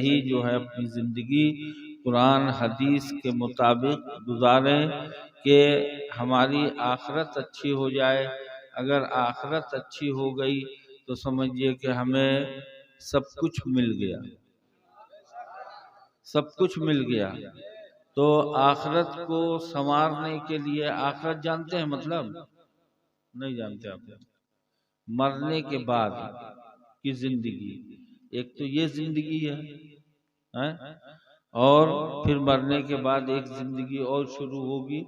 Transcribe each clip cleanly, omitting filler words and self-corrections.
सही जो है अपनी ज़िंदगी कुरान हदीस के मुताबिक गुजारें कि हमारी आखिरत अच्छी हो जाए। अगर आखिरत अच्छी हो गई तो समझिए कि हमें सब कुछ मिल गया, सब कुछ मिल गया। तो आखिरत को संवारने के लिए, आखिरत जानते हैं मतलब? नहीं जानते आप? मरने के बाद की जिंदगी, एक तो ये जिंदगी है? और फिर मरने के बाद एक जिंदगी और शुरू होगी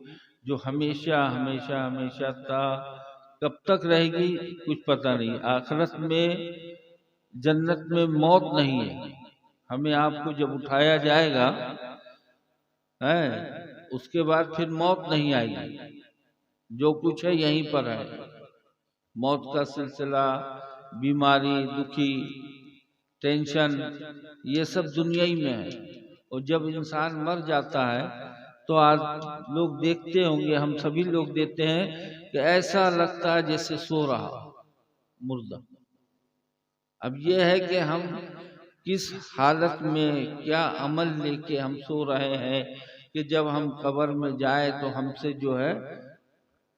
जो हमेशा हमेशा हमेशा कब तक रहेगी कुछ पता नहीं। आखिरत में जन्नत में मौत नहीं है। हमें आपको जब उठाया जाएगा है, उसके बाद फिर मौत नहीं आएगी। जो कुछ है यहीं पर है। मौत का सिलसिला, बीमारी, दुखी, टेंशन, ये सब दुनिया ही में है। और जब इंसान मर जाता है तो आज लोग देखते होंगे, हम सभी लोग देखते हैं कि ऐसा लगता है जैसे सो रहा मुर्दा। अब ये है कि हम किस हालत में क्या अमल लेके हम सो रहे हैं कि जब हम कब्र में जाए तो हमसे जो है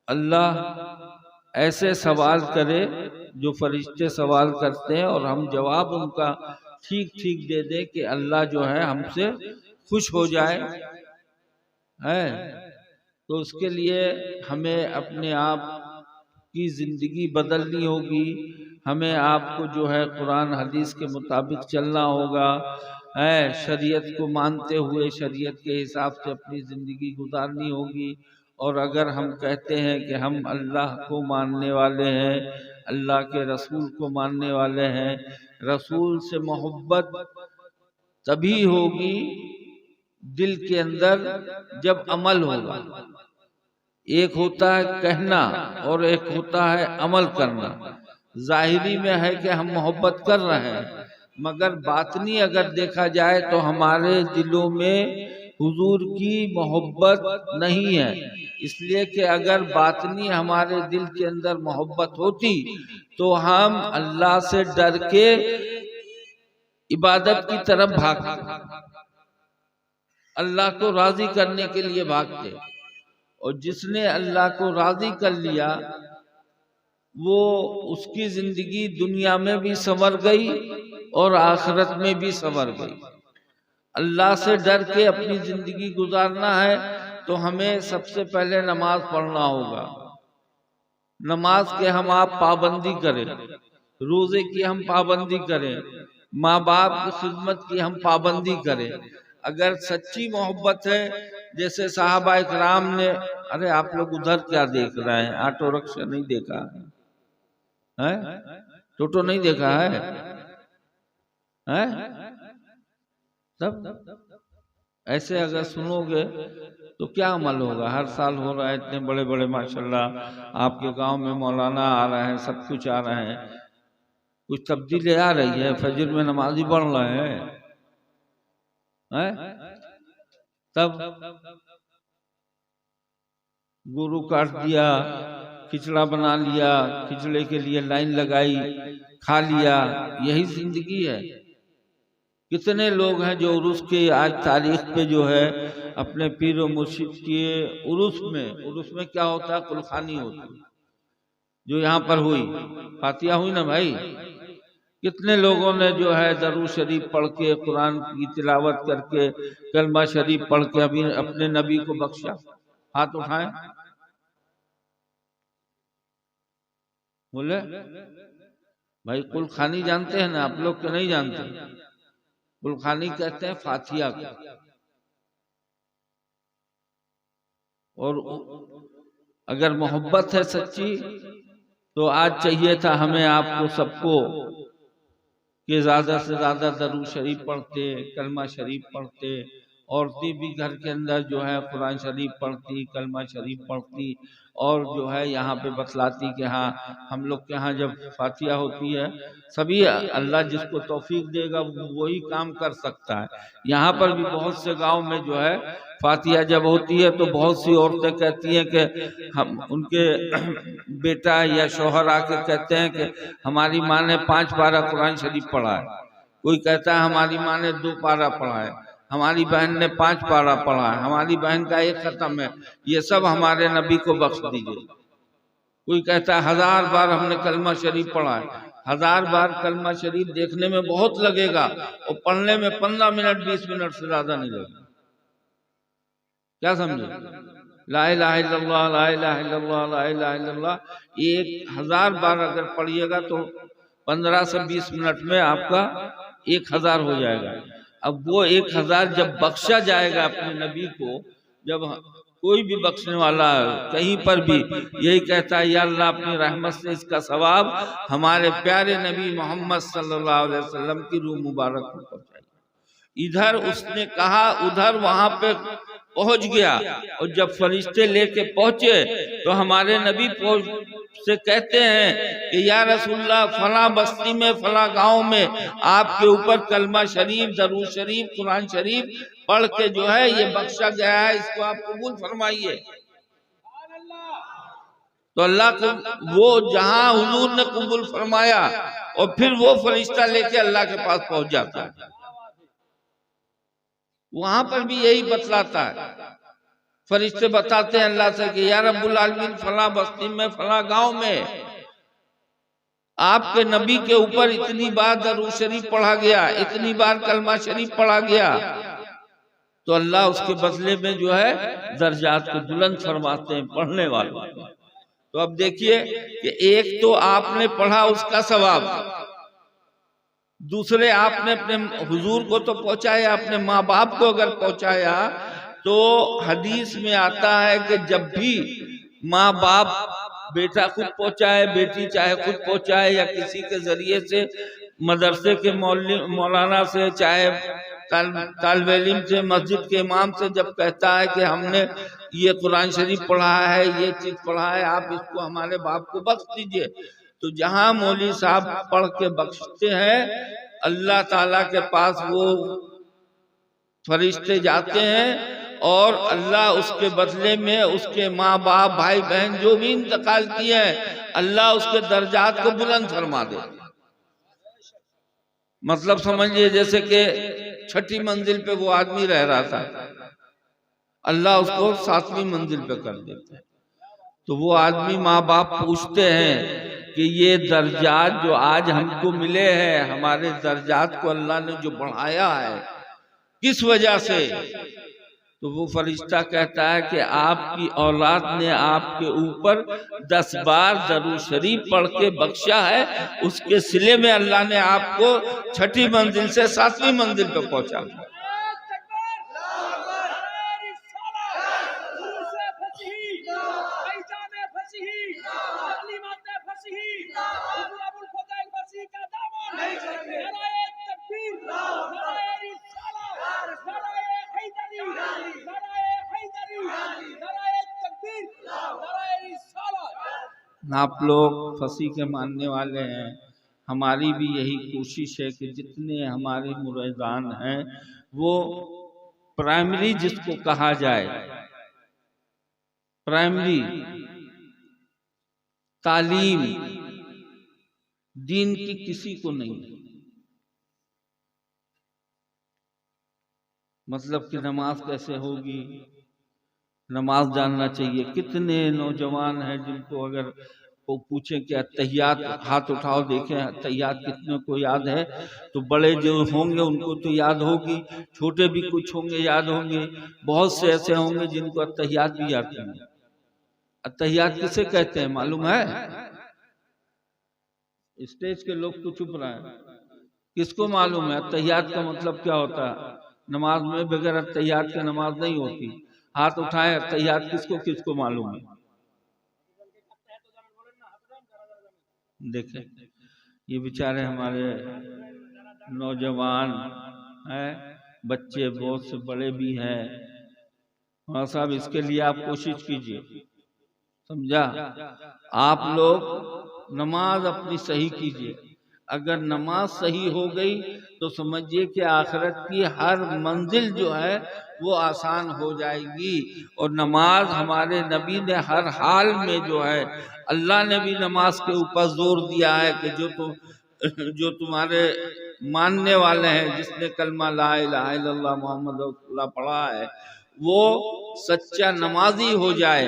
अल्लाह ऐसे सवाल करे जो फरिश्ते सवाल करते हैं और हम जवाब उनका ठीक ठीक दे दें कि अल्लाह जो है हमसे खुश हो जाए है। तो उसके लिए हमें अपने आप की जिंदगी बदलनी होगी। हमें आपको जो है कुरान हदीस के मुताबिक चलना होगा है, शरीयत को मानते हुए शरीयत के हिसाब से अपनी जिंदगी गुजारनी होगी। और अगर हम कहते हैं कि हम अल्लाह को मानने वाले हैं, अल्लाह के रसूल को मानने वाले हैं, रसूल से मोहब्बत तभी होगी दिल के अंदर जब अमल होगा। एक होता है कहना और एक होता है अमल करना। जाहिरी में है कि हम मोहब्बत कर रहे हैं, मगर बातनी अगर देखा जाए तो हमारे दिलों में हुजूर की मोहब्बत नहीं है। इसलिए कि अगर बातनी हमारे दिल के अंदर मोहब्बत होती तो हम अल्लाह से डर के इबादत की तरफ भागते, अल्लाह को राजी करने के लिए भागते। और जिसने अल्लाह को राजी कर लिया वो उसकी जिंदगी दुनिया में भी संवर गई और आखिरत में भी संवर गई। अल्लाह से डर के अपनी जिंदगी गुजारना है तो हमें सबसे पहले नमाज पढ़ना होगा। नमाज के हम आप पाबंदी करें, रोजे की हम पाबंदी करें, माँ बाप की खिदमत की हम पाबंदी करें। अगर सच्ची मोहब्बत है, जैसे साहबा इकराम ने, अरे आप लोग उधर क्या देख रहे हैं? ऑटो रिक्शा नहीं देखा है? टोटो नहीं देखा है? तब ऐसे अगर सुनोगे तो क्या अमल होगा? हर साल हो रहा है, इतने बड़े बड़े माशाल्लाह आपके गांव में मौलाना आ रहे हैं, सब कुछ आ रहे हैं, कुछ तब्दीली आ रही है, फजर में नमाजी बढ़ रहे हैं तब गुरु काट दिया, खिचड़ा बना लिया, खिचड़े के लिए लाइन लगाई, खा लिया, यही जिंदगी है। कितने लोग हैं जो उर्स के आज तारीख पे जो है अपने पीर और मुर्शिद के उर्स में क्या होता है? कुलखानी होती है, जो यहाँ पर हुई, फातिहा हुई ना भाई। कितने लोगों ने जो है दरूद शरीफ पढ़ के, कुरान की तिलावत करके, कलमा शरीफ पढ़ के अभी अपने नबी को बख्शा? हाथ उठाएं, बोले भाई। कुलखानी जानते हैं ना आप लोग? के नहीं जानते? कुलखानी कहते हैं फातिहा को। और अगर मोहब्बत है सच्ची तो आज चाहिए था हमें आपको सबको कि ज्यादा से ज्यादा दरूद शरीफ पढ़ते, कलमा शरीफ पढ़ते। औरतें भी घर के अंदर जो है कुरान शरीफ पढ़ती, कलमा शरीफ पढ़ती और जो है यहाँ पे बतलाती कि हाँ हम लोग के यहाँ जब फातिहा होती है, सभी अल्लाह जिसको तौफीक देगा वही काम कर सकता है। यहाँ पर भी बहुत से गांव में जो है फातिहा जब होती है तो बहुत सी औरतें कहती हैं कि हम, उनके बेटा या शौहर आके कहते हैं कि हमारी माँ ने 5 पारा कुरान शरीफ पढ़ा है, कोई कहता है हमारी माँ ने 2 पारा पढ़ा है, हमारी बहन ने 5 पारा पढ़ा है, हमारी बहन का 1 खत्म है, ये सब हमारे नबी को बख्श दीजिए। कोई कहता है 1000 बार हमने कलमा शरीफ पढ़ा है। 1000 बार कलमा शरीफ देखने में बहुत लगेगा और पढ़ने में 15 मिनट 20 मिनट से ज्यादा नहीं लगेगा। क्या समझे? ला इलाहा इल्लल्लाह, ला इलाहा इल्लल्लाह, ला इलाहा इल्लल्लाह 1000 बार अगर पढ़िएगा तो 15 से 20 मिनट में आपका 1000 हो जाएगा। अब वो 1000 जब बख्शा जाएगा अपने नबी को, जब कोई भी बख्शने वाला कहीं पर भी यही कहता है या अल्लाह अपनी रहमत से इसका सवाब हमारे प्यारे नबी मोहम्मद सल्लल्लाहु अलैहि वसल्लम की रूह मुबारक को पहुंचाइए। इधर उसने कहा, उधर वहां पे पहुंच गया और जब फरिश्ते लेके पहुंचे तो हमारे नबी से कहते हैं कि या रसूलल्लाह फला बस्ती में फला गांव में आपके ऊपर कलमा शरीफ, दरूद शरीफ, कुरान शरीफ पढ़ के जो है ये बख्शा गया है, इसको आप कबूल फरमाइए। तो अल्लाह को वो जहां हुजूर ने कबूल फरमाया और फिर वो फरिश्ता लेके अल्लाह के पास पहुंच जाता है। वहां पर भी यही बतलाता है, फरिश्ते बताते हैं अल्लाह से कि या रब्बुल आलमीन फला बस्ती में फला गांव में आपके नबी के ऊपर इतनी बार दरूद शरीफ पढ़ा गया, इतनी बार कलमा शरीफ पढ़ा गया, तो अल्लाह उसके बदले में जो है दर्जात को बुलंद फरमाते हैं पढ़ने वालों। तो अब देखिए कि एक तो आपने पढ़ा उसका सवाब, दूसरे आपने अपने हुजूर को तो पहुंचाया, अपने माँ बाप को अगर पहुंचाया तो हदीस में आता है कि जब भी माँ बाप, बेटा खुद पहुंचाए, बेटी चाहे खुद पहुंचाए या किसी के जरिए से, मदरसे के मौलाना से, चाहे तालिबे इल्म से, मस्जिद के इमाम से, जब कहता है कि हमने ये कुरान शरीफ पढ़ा है, ये चीज पढ़ा है, आप इसको हमारे बाप को बख्श दीजिए, तो जहां मौलवी साहब पढ़ के बख्शते हैं अल्लाह ताला के पास वो फरिश्ते जाते हैं और अल्लाह उसके बदले में उसके माँ बाप, भाई बहन जो भी इंतकाल किए हैं, अल्लाह उसके दर्जात को बुलंद फरमा दे। मतलब समझिए जैसे कि 6ठी मंजिल पे वो आदमी रह रहा था, अल्लाह उसको 7वीं मंजिल पे कर देते हैं। तो वो आदमी, माँ बाप पूछते हैं कि ये दर्जात जो आज हमको मिले हैं, हमारे दर्जात को अल्लाह ने जो बढ़ाया है किस वजह से? तो वो फरिश्ता कहता है कि आपकी औलाद ने आपके ऊपर 10 बार दरूद शरीफ पढ़ के बख्शा है, उसके सिले में अल्लाह ने आपको 6ठी मंजिल से 7वीं मंजिल पे पहुंचा। आप लोग फसी के मानने वाले हैं, हमारी भी यही कोशिश है कि जितने हमारे मुरीदान हैं वो प्राइमरी जिसको कहा जाए, प्राइमरी तालीम दीन की किसी को नहीं, मतलब कि नमाज कैसे होगी, नमाज जानना चाहिए। कितने नौजवान हैं जिनको अगर वो पूछे कि अत्तहियात, हाथ उठाओ देखें अत्तहियात कितने को याद है, तो बड़े जो होंगे उनको तो याद होगी, छोटे भी कुछ होंगे याद होंगे, बहुत से ऐसे होंगे जिनको अत्तहियात भी याद नहीं है। अत्तहियात किसे कहते हैं मालूम है? स्टेज के लोग तो चुप रहे हैं, किसको मालूम है अत्तहियात का मतलब क्या होता है? नमाज में बगैर अत्तहियात के नमाज नहीं होती। हाथ उठाए, अत्तहियात किसको किसको मालूम है? देखें ये बेचारे हमारे नौजवान हैं, बच्चे बहुत से बड़े भी हैं, और साहब इसके लिए आप कोशिश कीजिए, समझा? आप लोग नमाज अपनी सही कीजिए। अगर नमाज सही हो गई तो समझिए कि आखिरत की हर मंजिल जो है वो आसान हो जाएगी। और नमाज हमारे नबी ने हर हाल में जो है, अल्लाह ने भी नमाज के ऊपर जोर दिया है कि जो तुम्हारे मानने वाले हैं, जिसने कलमा ला इलाहा इल्लल्लाह मोहम्मद रसूलुल्लाह पढ़ा है, वो सच्चा नमाजी हो जाए।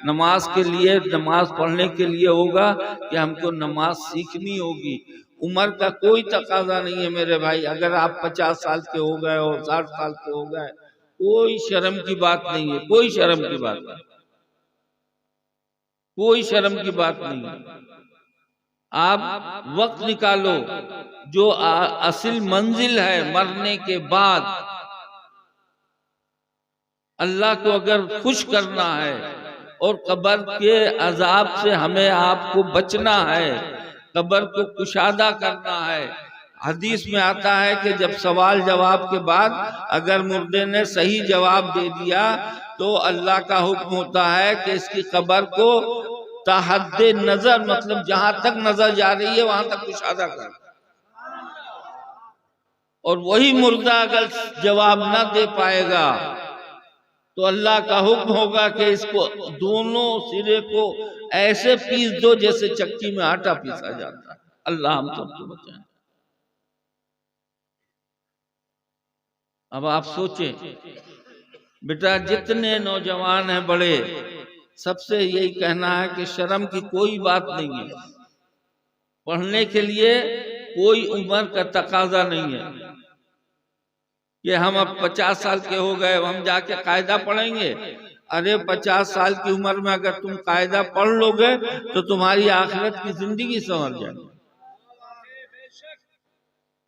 नमाज के लिए, नमाज पढ़ने के लिए होगा कि हमको नमाज सीखनी होगी। उम्र का कोई तकाजा नहीं है मेरे भाई। अगर आप 50 साल के हो गए और 60 साल के हो गए, कोई शर्म की बात नहीं है, कोई शर्म की बात नहीं, कोई शर्म की बात नहीं है। आप वक्त निकालो, जो असल मंजिल है मरने के बाद, अल्लाह को अगर खुश करना है और कब्र के अजाब से हमें आपको बचना है, कब्र को कुशादा करना है। हदीस में आता है कि जब सवाल जवाब के बाद अगर मुर्दे ने सही जवाब दे दिया तो अल्लाह का हुक्म होता है कि इसकी कब्र को ताहद्दे नजर, मतलब जहां तक नजर जा रही है वहां तक कुशादा कर। और वही मुर्दा अगर जवाब ना दे पाएगा तो अल्लाह का हुक्म होगा कि इसको दोनों सिरे को ऐसे पीस दो जैसे चक्की में आटा पीसा जाता है। अल्लाह हम सबको बचाए। अब आप सोचें बेटा, जितने नौजवान हैं बड़े, सबसे यही कहना है कि शर्म की कोई बात नहीं है। पढ़ने के लिए कोई उम्र का तकाजा नहीं है कि हम अब 50 साल के हो गए हम जाके कायदा पढ़ेंगे। अरे 50 साल की उम्र में अगर तुम कायदा पढ़ लोगे तो तुम्हारी आखिरत की जिंदगी संवर जाएगी,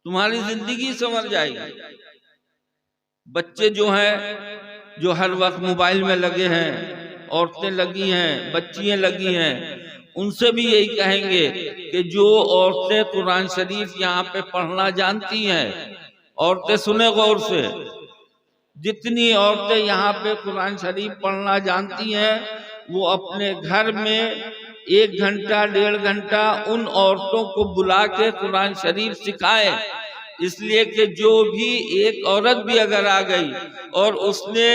तुम्हारी जिंदगी संवर जाएगी। बच्चे जो हैं, जो हर वक्त मोबाइल में लगे हैं, औरतें लगी हैं, बच्चियां लगी हैं, उनसे भी यही कहेंगे कि जो औरतें कुरान शरीफ यहाँ पे पढ़ना जानती हैं, औरतें सुने गौर से, जितनी औरतें यहाँ पे कुरान शरीफ पढ़ना जानती हैं वो अपने घर में 1 घंटा 1.5 घंटा उन औरतों को बुला के कुरान शरीफ सिखाएं। इसलिए कि जो भी एक औरत भी अगर आ गई और उसने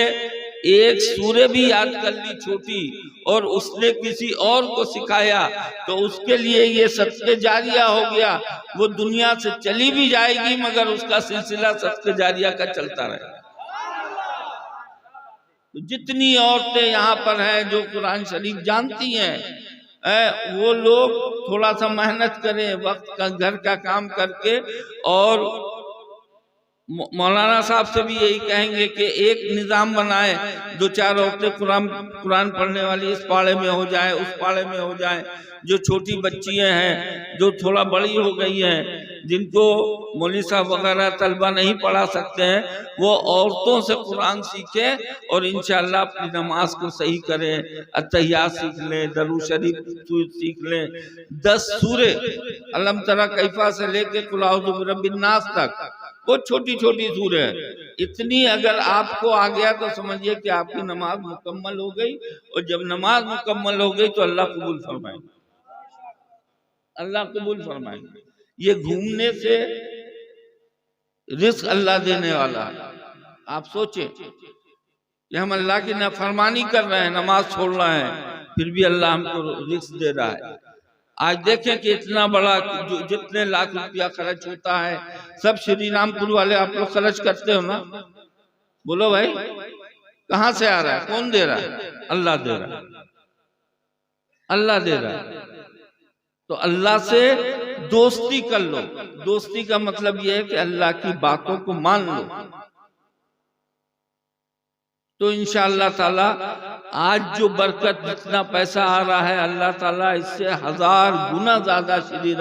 एक सूरह भी याद कर ली छोटी और उसने किसी और को सिखाया तो उसके लिए ये सदके जारिया हो गया। वो दुनिया से चली भी जाएगी मगर उसका सिलसिला सदके जारिया का चलता रहेगा। तो जितनी औरतें यहाँ पर हैं जो कुरान शरीफ जानती हैं, वो लोग थोड़ा सा मेहनत करें, वक्त का घर का काम करके। और मौलाना साहब से भी यही कहेंगे कि एक निज़ाम बनाए, 2-4 औरतें कुरान पढ़ने वाली इस पाड़े में हो जाए, उस पाड़े में हो जाए। जो छोटी बच्चियां हैं, जो थोड़ा बड़ी हो गई हैं, जिनको मौलवी साहब वगैरह तलबा नहीं पढ़ा सकते हैं, वो औरतों से कुरान सीखे और इंशाअल्लाह अपनी नमाज को सही करें। अत्तहियात सीख लें, दरूद शरीफ सीख लें, 10 सूरे अलम तरा कैफा से लेके कुल औज़ु बिरब्बिन नास तक, वो छोटी छोटी सूरह है। इतनी अगर आपको आ गया तो समझिए कि आपकी नमाज मुकम्मल हो गई। और जब नमाज मुकम्मल हो गई तो अल्लाह कबूल फरमाएंगे, अल्लाह कबूल फरमाएंगे। ये घूमने से रिस्क अल्लाह देने वाला है। आप सोचें कि हम अल्लाह की नाफरमानी कर रहे हैं, नमाज छोड़ रहे हैं, फिर भी अल्लाह हमको रिस्क दे रहा है। आज देखें कि इतना बड़ा जितने लाख रुपया खर्च होता है सब श्री रामपुर वाले आप लोग खर्च करते हो ना? बोलो भाई, कहाँ से आ रहा है? कौन दे रहा है? अल्लाह दे रहा है, अल्लाह दे रहा है। तो अल्लाह से दोस्ती कर लो। दोस्ती का मतलब यह है कि अल्लाह की बातों को मान लो। तो इंशाअल्लाह ताला आज जो बरकत, जितना पैसा आ रहा है, अल्लाह ताला इससे 1000 गुना ज्यादा श्री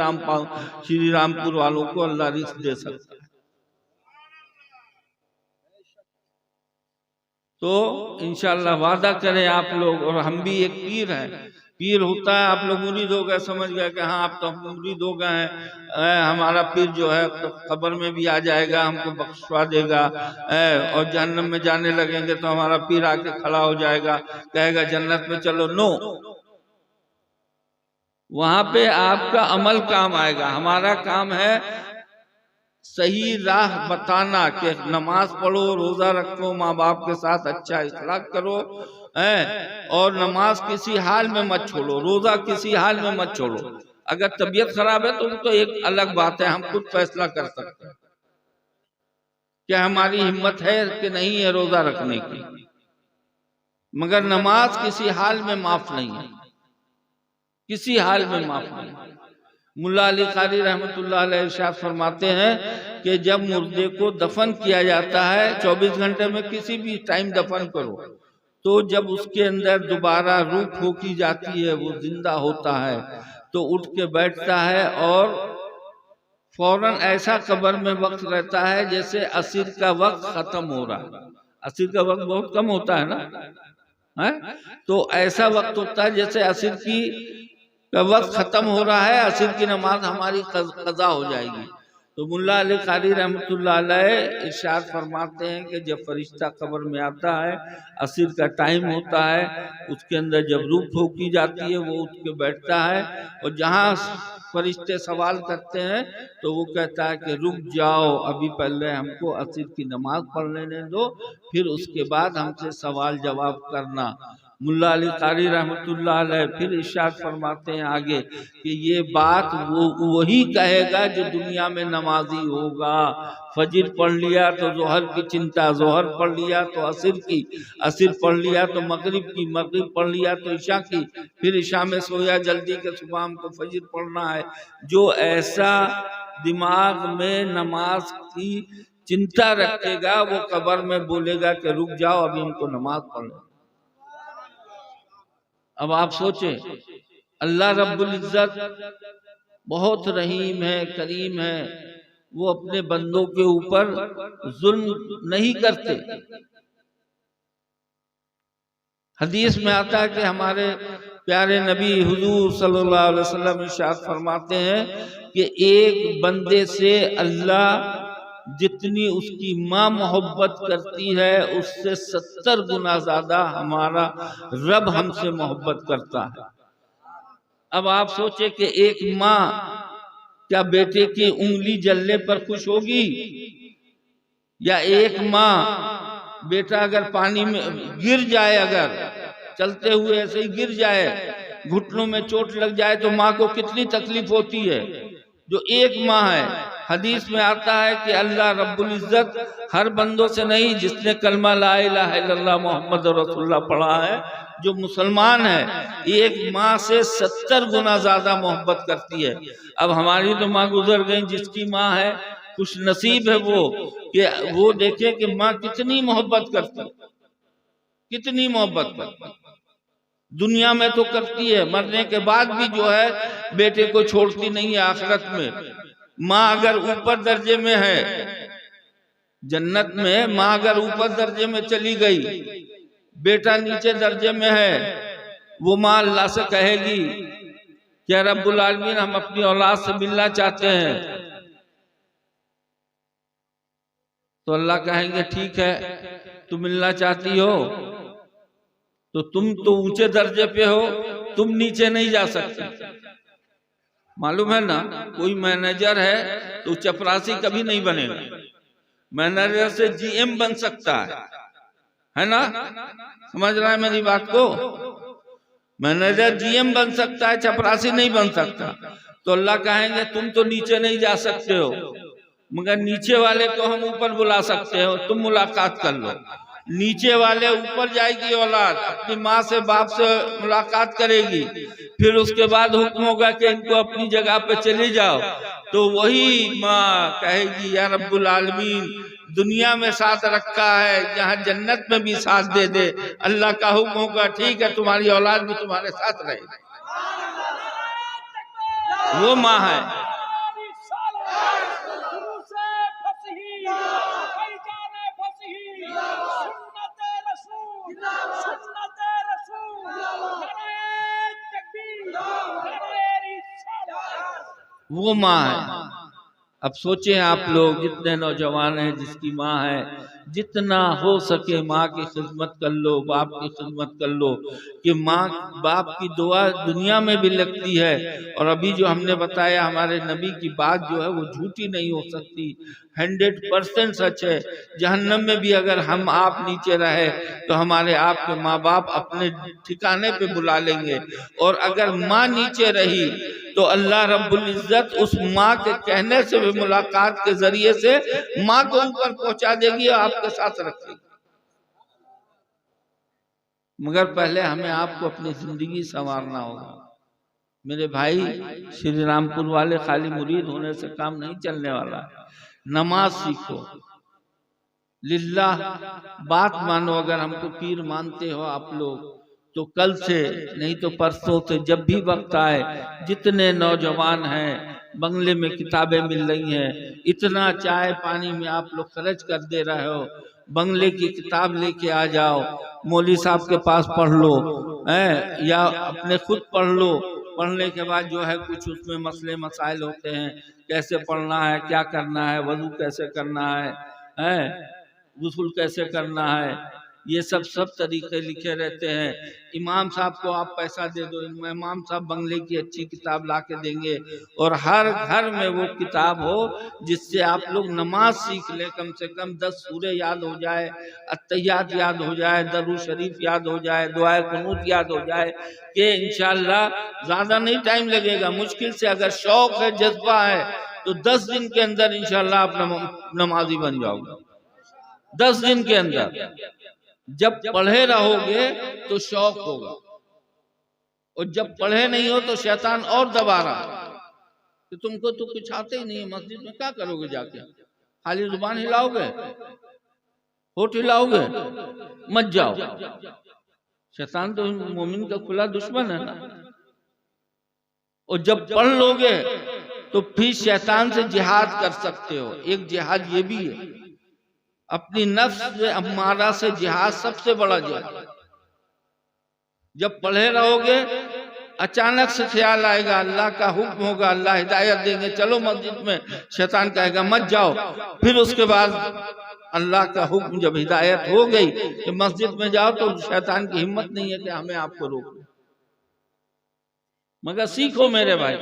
रामपुर वालों को अल्लाह रिस्क दे सकता है। तो इंशाअल्लाह वादा करें आप लोग। और हम भी एक पीर हैं, पीर होता है, आप लोग मुरीद हो गए, समझ गए कि हाँ आप तो मुरीद हो गए हैं, हमारा पीर जो है तो कब्र में भी आ जाएगा, हमको बख्शवा देगा, और जन्नत में जाने लगेंगे तो हमारा पीर आके खड़ा हो जाएगा, कहेगा जन्नत में चलो। नो, वहां पे आपका अमल काम आएगा। हमारा काम है सही राह बताना कि नमाज पढ़ो, रोजा रखो, माँ बाप के साथ अच्छा इखलाक करो, और नमाज किसी हाल में मत छोड़ो, रोजा किसी हाल में मत छोड़ो। अगर तबीयत खराब है तो एक अलग बात है, हम खुद फैसला कर सकते हैं कि हमारी हिम्मत है कि नहीं है रोजा रखने की, मगर नमाज किसी हाल में माफ नहीं है, किसी हाल में माफ नहीं है। मुल्ला अली कारी रहमतुल्लाह अलैह इरशाद फरमाते हैं कि जब मुर्दे को दफन किया जाता है, 24 घंटे में किसी भी टाइम दफन करो, तो जब उसके अंदर दोबारा रूह फूंकी जाती है, वो जिंदा होता है, तो उठ के बैठता है और फौरन ऐसा कब्र में वक्त रहता है जैसे असर का वक्त खत्म हो रहा है। असर का वक्त बहुत कम होता है ना, है? तो ऐसा वक्त होता है जैसे असर की का वक्त खत्म हो रहा है, असर की नमाज हमारी कज़ा हो जाएगी। तो मुल्ला अली कारी रहमतुल्लाह अलैह इरशाद फरमाते हैं कि जब फरिश्ता कब्र में आता है, असर का टाइम होता है, उसके अंदर जब रूह फूंकी जाती है, वो उठ के बैठता है और जहाँ फरिश्ते सवाल करते हैं तो वो कहता है कि रुक जाओ, अभी पहले हमको असर की नमाज पढ़ लेने दो, फिर उसके बाद हमसे सवाल जवाब करना। मुल्ला अली कारी रहमतुल्लाह अलैह फिर इरशाद फरमाते हैं आगे कि ये बात वो वही कहेगा जो दुनिया में नमाजी होगा। फजर पढ़ लिया तो जोहर की चिंता, जोहर पढ़ लिया तो असर की, असर पढ़ लिया तो मगरिब की, मगरिब पढ़ लिया तो इशा की, फिर इशा में सोया जल्दी के सुबह हमको फजर पढ़ना है। जो ऐसा दिमाग में नमाज की चिंता रखेगा वो कब्र में बोलेगा कि रुक जाओ, अभी हमको नमाज पढ़ना। अब आप सोचें, अल्लाह रब्बुल इज्जत बहुत रहीम है, करीम है, वो अपने बंदों के ऊपर जुल्म नहीं करते। हदीस में आता है कि हमारे प्यारे नबी हुजूर सल्लल्लाहु अलैहि वसल्लम इरशाद फरमाते हैं कि एक बंदे से अल्लाह जितनी उसकी माँ मोहब्बत करती है, उससे 70 गुना ज्यादा हमारा रब हमसे मोहब्बत करता है। अब आप सोचे कि एक माँ क्या बेटे की उंगली जलने पर खुश होगी, या एक माँ बेटा अगर पानी में गिर जाए, अगर चलते हुए ऐसे ही गिर जाए, घुटनों में चोट लग जाए, तो माँ को कितनी तकलीफ होती है। जो एक माँ है, हदीस में आता है कि अल्लाह रब्बुल इज्जत हर बंदों से नहीं, जिसने कलमा ला इलाहा इल्लल्लाह मोहम्मद रसूलुल्लाह पढ़ा है, जो मुसलमान है, एक माँ से 70 गुना ज्यादा मोहब्बत करती है। अब हमारी तो माँ गुजर गई, जिसकी माँ है खुश नसीब है वो, कि वो देखे कि माँ कितनी मोहब्बत करती, कितनी मोहब्बत करती। दुनिया में तो करती है, मरने के बाद भी जो है बेटे को छोड़ती नहीं है। आखिरत में माँ अगर ऊपर दर्जे में है, जन्नत में माँ अगर ऊपर दर्जे में चली गई, बेटा नीचे दर्जे में है, वो माँ अल्लाह से कहेगी कि रब्बुल आलमीन हम अपनी औलाद से मिलना चाहते हैं, तो अल्लाह कहेंगे ठीक है, तुम मिलना चाहती हो तो तुम तो ऊंचे दर्जे पे हो, तुम नीचे नहीं जा सकते। मालूम है ना, कोई मैनेजर है तो चपरासी कभी नहीं बनेगा, मैनेजर से जीएम बन सकता है ना, समझ रहा है मेरी बात को। मैनेजर जीएम बन सकता है, चपरासी नहीं बन सकता। तो अल्लाह कहेंगे तुम तो नीचे नहीं जा सकते हो, मगर नीचे वाले को हम ऊपर बुला सकते हो, तुम मुलाकात कर लो। नीचे वाले ऊपर जाएगी, औलाद अपनी माँ से बाप से मुलाकात करेगी, फिर उसके बाद हुक्म होगा कि इनको अपनी जगह पे चले जाओ, तो वही माँ कहेगी या रब्बुल आलमीन दुनिया में साथ रखा है, यहाँ जन्नत में भी साथ दे दे। अल्लाह का हुक्म होगा ठीक है, तुम्हारी औलाद भी तुम्हारे साथ रहेगी। वो माँ है। वो माँ है। अब सोचें आप लोग, जितने नौजवान हैं जिसकी माँ है, जितना हो सके माँ की खिदमत कर लो, बाप की खिदमत कर लो, कि माँ बाप की दुआ दुनिया में भी लगती है। और अभी जो हमने बताया, हमारे नबी की बात जो है वो झूठी नहीं हो सकती, 100% सच है। जहन्नम में भी अगर हम आप नीचे रहे तो हमारे आपके माँ बाप अपने ठिकाने पे बुला लेंगे, और अगर माँ नीचे रही तो अल्लाह रब्बुल इज्जत उस माँ के कहने से भी, मुलाकात के जरिए से माँ को ऊपर पहुंचा देगी और आपके साथ रखेगी। मगर पहले हमें आपको अपनी जिंदगी संवारना होगा। मेरे भाई, श्री रामपुर वाले खाली मुरीद होने से काम नहीं चलने वाला। नमाज सीखो, लिल्लाह बात मानो। अगर हमको पीर मानते हो आप लोग तो कल से नहीं तो परसों से, जब भी वक्त आए, जितने नौजवान हैं, बंगले में किताबें मिल रही हैं, इतना चाय पानी में आप लोग खर्च कर दे रहे हो, बंगले की किताब लेके आ जाओ, मौली साहब के पास पढ़ लो, या अपने खुद पढ़ लो। पढ़ने के बाद जो है कुछ उसमें मसले मसाइल होते हैं, कैसे पढ़ना है, क्या करना है, वजू कैसे करना है, गुस्ल कैसे करना है, ये सब तरीके लिखे रहते हैं। इमाम साहब को आप पैसा दे दो, इमाम साहब बंगले की अच्छी किताब ला के देंगे, और हर घर में वो किताब हो जिससे आप लोग नमाज सीख ले। कम से कम 10 सूरे याद हो जाए, अत्तहियात याद हो जाए, दरूद शरीफ याद हो जाए, दुआए कुनूत याद हो जाए, कि इंशाअल्लाह ज्यादा नहीं टाइम लगेगा। मुश्किल से अगर शौक है, जज्बा है, तो 10 दिन के अंदर इंशाअल्लाह आप नमाजी बन जाओगे। 10 दिन के अंदर जब पढ़े रहोगे तो शौक होगा, और जब पढ़े नहीं हो तो शैतान और दबा रहा कि तुमको तो कुछ आते ही नहीं है, मस्जिद में क्या करोगे जाके, खाली जुबान हिलाओगे, होठ हिलाओगे, मत जाओ। शैतान तो मोमिन का खुला दुश्मन है ना। और जब पढ़ लोगे तो फिर शैतान से जिहाद कर सकते हो। एक जिहाद ये भी है, अपनी नफ्स अम्मारा से जिहाद सबसे बड़ा जिहाद। जब पढ़े रहोगे, अचानक से ख्याल आएगा, अल्लाह का हुक्म होगा, अल्लाह हिदायत देंगे, चलो मस्जिद में, शैतान कहेगा मत जाओ। फिर उसके बाद अल्लाह का हुक्म जब हिदायत हो गई कि मस्जिद में जाओ, तो शैतान की हिम्मत नहीं है कि हमें आपको रोके। मगर सीखो मेरे भाई,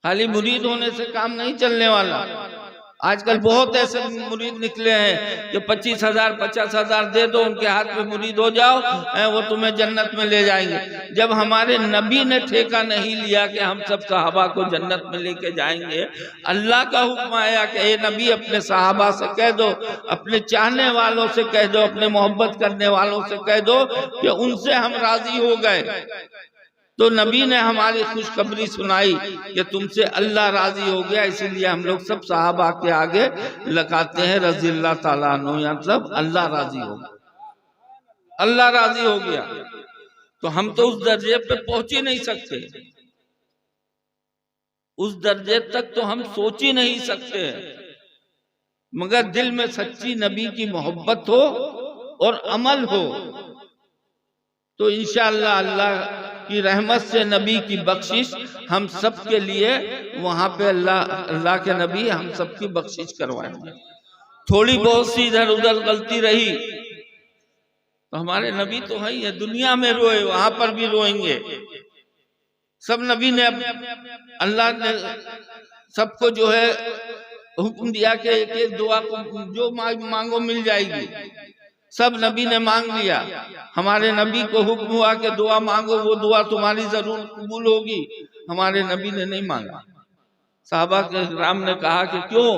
खाली मुरीद होने से काम नहीं चलने वाला। आजकल बहुत ऐसे मुरीद निकले हैं कि 25,000 50,000 दे दो, उनके हाथ में मुरीद हो जाओ, वो तुम्हें जन्नत में ले जाएंगे। जब हमारे नबी ने ठेका नहीं लिया कि हम सब सहाबा को जन्नत में लेके जाएंगे, अल्लाह का हुक्म आया कि ए नबी, अपने सहाबा से कह दो, अपने चाहने वालों से कह दो, अपने मोहब्बत करने वालों से कह दो कि उनसे हम राजी हो गए। तो नबी ने हमारी खुशखबरी सुनाई कि तुमसे अल्लाह राजी हो गया। इसीलिए हम लोग सब सहाबा के आगे लगाते हैं रज़ियल्लाहु ताला अन्हु, मतलब अल्लाह राजी हो गया, अल्लाह राजी हो गया। तो हम तो उस दर्जे पे पहुंच ही नहीं सकते, उस दर्जे तक तो हम सोच ही नहीं सकते। मगर दिल में सच्ची नबी की मोहब्बत हो और अमल हो तो इंशाअल्लाह अल्लाह की रहमत से, नबी की बख्शिश हम सब के लिए वहां पे अल्लाह के नबी हम सब की बख्शिश करवाएंगे। थोड़ी बहुत सी इधर उधर गलती रही तो हमारे नबी तो है ही है, दुनिया में रोए वहां पर भी रोएंगे। सब नबी ने, अल्लाह ने सबको जो है हुक्म दिया कि एक दुआ को जो मांगो मिल जाएगी। सब नबी ने मांग लिया। हमारे नबी को हुक्म हुआ कि दुआ मांगो, वो दुआ तुम्हारी जरूर कबूल होगी। हमारे नबी ने नहीं मांगा। साहबा के राम ने कहा कि क्यों?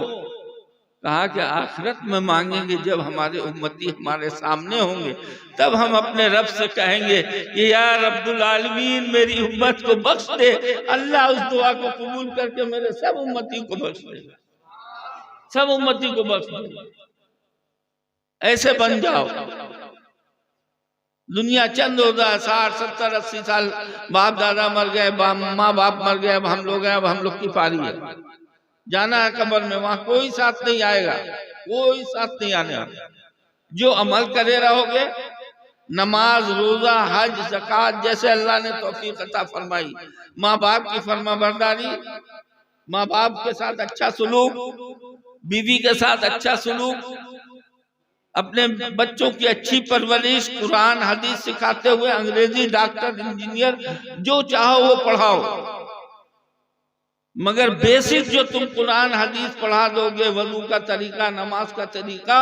कहा कि आखिरत में मांगेंगे, जब हमारे उम्मती हमारे सामने होंगे तब हम अपने रब से कहेंगे कि या रब्बुल आलमीन, मेरी उम्मत को बख्श दे। अल्लाह उस दुआ को कबूल करके मेरे सब उम्मती को बख्श दे, सब उम्मती को बख्श दे। ऐसे बन जाओ। दुनिया चंद हो जाए, 60 70 80 साल बाप दादा मर गए, माँ बाप मर गए, अब हम लोग हैं, अब हम लोग की पारी है। जाना है कब्र में, वहां कोई साथ नहीं आएगा, कोई साथ नहीं आने वाला। जो अमल करे रहोगे, नमाज रोजा हज ज़कात, जैसे अल्लाह ने तौफीक अता फरमाई, माँ बाप की फरमाबरदारी, माँ बाप के साथ अच्छा सुलूक, बीवी के साथ अच्छा सुलूक, अपने बच्चों की अच्छी परवरिश, कुरान हदीस सिखाते हुए, अंग्रेजी डॉक्टर इंजीनियर जो चाहो वो पढ़ाओ। मगर बेसिक जो तुम कुरान हदीस पढ़ा दोगे, वजू का तरीका, नमाज का तरीका,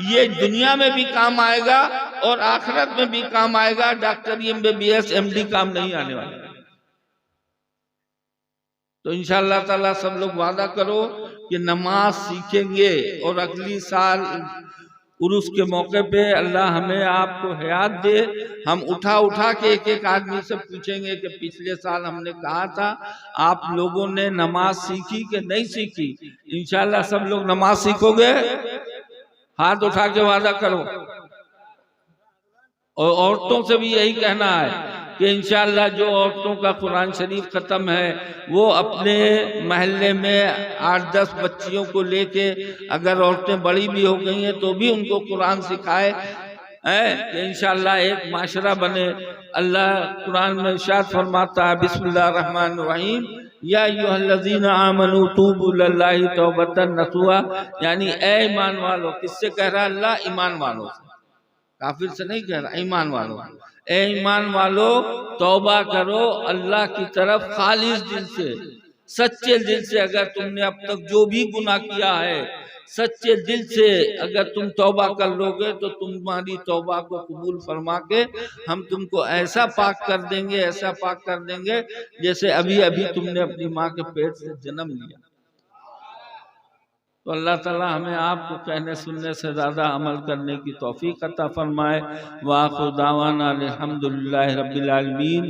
ये दुनिया में भी काम आएगा और आखिरत में भी काम आएगा। डॉक्टर MBBS MD काम नहीं आने वाला। तो इंशाअल्लाह ताला सब लोग वादा करो कि नमाज सीखेंगे और अगली साल उर्स के मौके पे अल्लाह हमें आपको हयात दे, हम उठा उठा के एक एक आदमी से पूछेंगे कि पिछले साल हमने कहा था आप लोगों ने नमाज सीखी कि नहीं सीखी। इंशाअल्लाह सब लोग नमाज सीखोगे, हाथ उठा के वादा करो। और औरतों से भी यही कहना है कि इंशाअल्लाह जो औरतों का कुरान शरीफ खत्म है वो अपने महल्ले में 8-10 बच्चियों को लेके, अगर औरतें बड़ी भी हो गई हैं तो भी उनको कुरान सिखाए कि इंशाअल्लाह एक माशरा बने। अल्लाह कुरान में इरशाद फरमाता है बिस्मिल्लाहिर रहमानिर रहीम या अय्युहल्लज़ीना आमनू तूबू इलल्लाहि तौबतन नसूहा, यानी ए ईमान वालों। किससे कह रहा है अल्लाह? ईमान वालों से, काफिर से नहीं कह रहा, ईमान वालों। ए ईमान वालों तौबा करो अल्लाह की तरफ खालिस दिल से, सच्चे दिल से। अगर तुमने अब तक जो भी गुनाह किया है सच्चे दिल से अगर तुम तौबा कर लोगे तो तुम्हारी तौबा को कबूल फरमा के हम तुमको ऐसा पाक कर देंगे, ऐसा पाक कर देंगे जैसे अभी अभी तुमने अपनी माँ के पेट से जन्म लिया। तो अल्लाह ताला हमें आपको कहने सुनने से ज़्यादा अमल करने की तौफीक अता फरमाए। वाखिर दावाना अल्हम्दुलिल्लाहि रब्बिल आलमीन।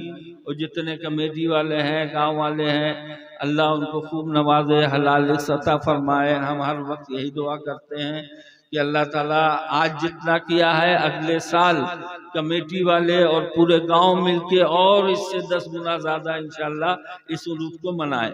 और जितने कमेटी वाले हैं, गांव वाले हैं, अल्लाह उनको खूब नवाजे, हलाल अता फरमाए। हम हर वक्त यही दुआ करते हैं कि अल्लाह ताला आज जितना किया है अगले साल कमेटी वाले और पूरे गांव मिलके और इससे 10 गुना ज़्यादा इंशाअल्लाह इस उरूस को मनाए।